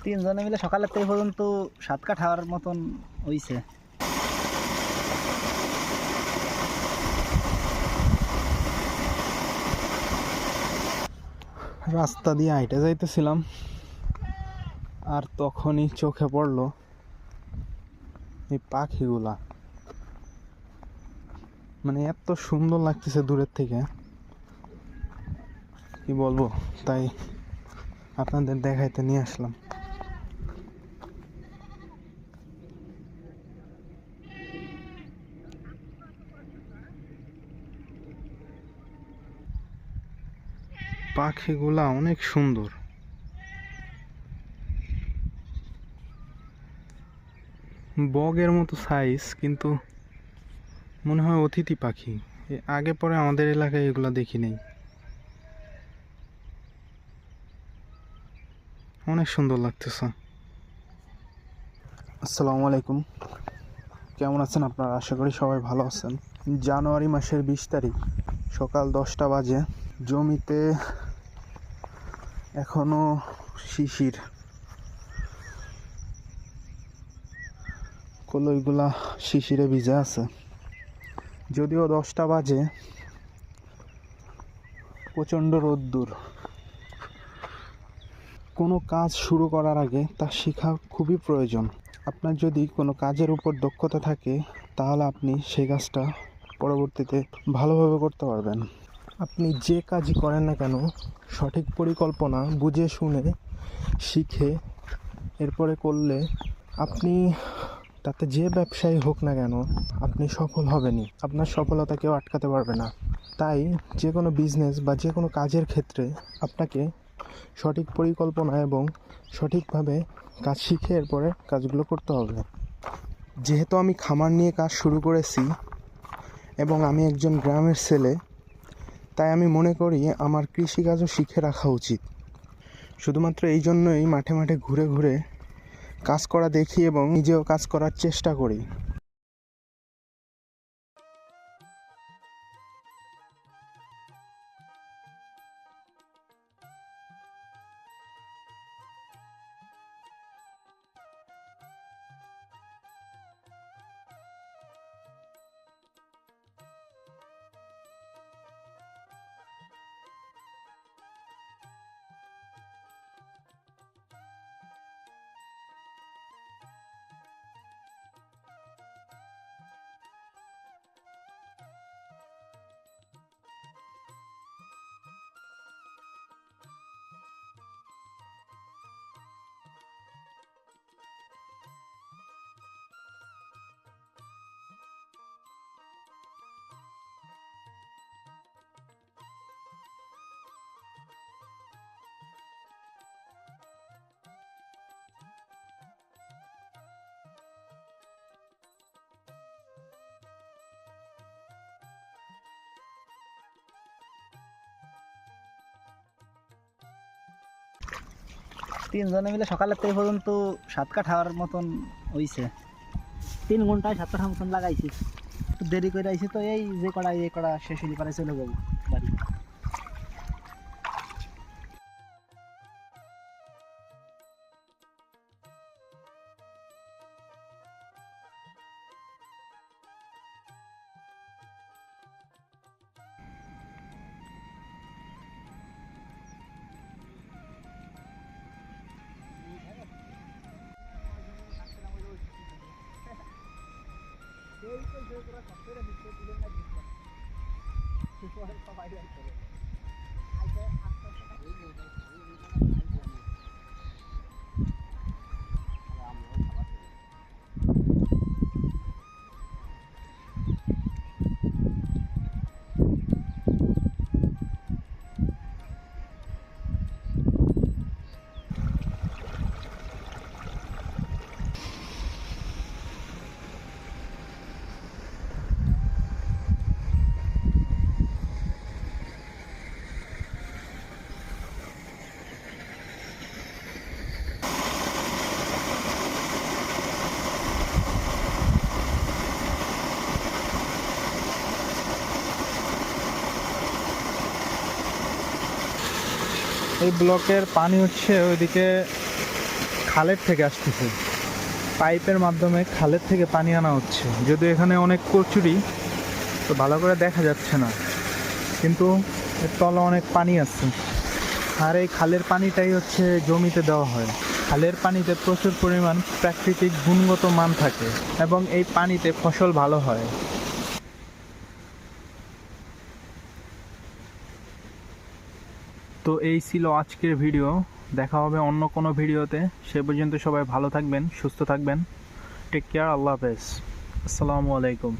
তিনজনে মিলে সকালের থেকে পর্যন্ত 7 কাঠ হওয়ার মতন হইছে। রাস্তা দিয়ে হাইটে যাইতেছিলাম আর তখনই চোখে পড়লো এই পাখিগুলা, মানে এত সুন্দর লাগতেছে দূরের থেকে, কি বলবো, তাই আপনাদের দেখাইতে নিয়ে আসলাম। পাখিগুলা অনেক সুন্দর, বগের মতো সাইজ, কিন্তু মনে হয় অতিথি পাখি। আগে পরে আমাদের এলাকায় এগুলা দেখি নেই। অনেক সুন্দর লাগতেছে। আসসালামু আলাইকুম, কেমন আছেন আপনারা? আশা করি সবাই ভালো আছেন। জানুয়ারি মাসের 20 তারিখ সকাল 10টা বাজে। জমিতে এখনো শিশির, কলইগুলা শিশিরে ভিজে আছে। যদিও 10টা বাজে, প্রচণ্ড রোদ্দুর। কোনো কাজ শুরু করার আগে তা শেখা খুবই প্রয়োজন। আপনার যদি কোনো কাজের উপর দক্ষতা থাকে তাহলে আপনি সেই কাজটা পরবর্তীতে ভালোভাবে করতে পারবেন। আপনি যে কাজই করেন না কেন, সঠিক পরিকল্পনা বুঝে শুনে শিখে এরপরে করলে আপনি, তাতে যে ব্যবসায়ী হোক না কেন, আপনি সফল হবেনই। আপনার সফলতা কেউ আটকাতে পারবে না। তাই যে কোনো বিজনেস বা যে কোনো কাজের ক্ষেত্রে আপনাকে সঠিক পরিকল্পনা এবং সঠিকভাবে কাজ শিখে এরপরে কাজগুলো করতে হবে। যেহেতু আমি খামার নিয়ে কাজ শুরু করেছি এবং আমি একজন গ্রামের ছেলে, তাই আমি মনে করি আমার কৃষিকাজও শিখে রাখা উচিত। শুধুমাত্র এই জন্যই মাঠে মাঠে ঘুরে ঘুরে কাজ করা দেখি এবং নিজেও কাজ করার চেষ্টা করি। তিনজনে মিলে সকালের থেকে পর্যন্ত 7 কাঠ হওয়ার মতন হইছে। 3 ঘন্টায় 7 কাঠার মতন লাগাইছি। দেরি করে আইছি তো, এই যে কড়া শেষ হয়ে পারে চলে যাবো বাড়ি। এই ব্লকের পানি হচ্ছে ওইদিকে খালের থেকে আসতেছে, পাইপের মাধ্যমে খালের থেকে পানি আনা হচ্ছে। যদিও এখানে অনেক কচুরি, তো ভালো করে দেখা যাচ্ছে না, কিন্তু এর তলে অনেক পানি আছে। আর এই খালের পানিটাই হচ্ছে জমিতে দেওয়া হয়। খালের পানিতে প্রচুর পরিমাণ প্রাকৃতিক গুণগত মান থাকে এবং এই পানিতে ফসল ভালো হয়। তো এই ছিল আজকের ভিডিও। দেখা হবে অন্য কোনো ভিডিওতে। সে পর্যন্ত সবাই ভালো থাকবেন, সুস্থ থাকবেন। টেক কেয়ার, আল্লাহ হাফেজ, আসসালামু আলাইকুম।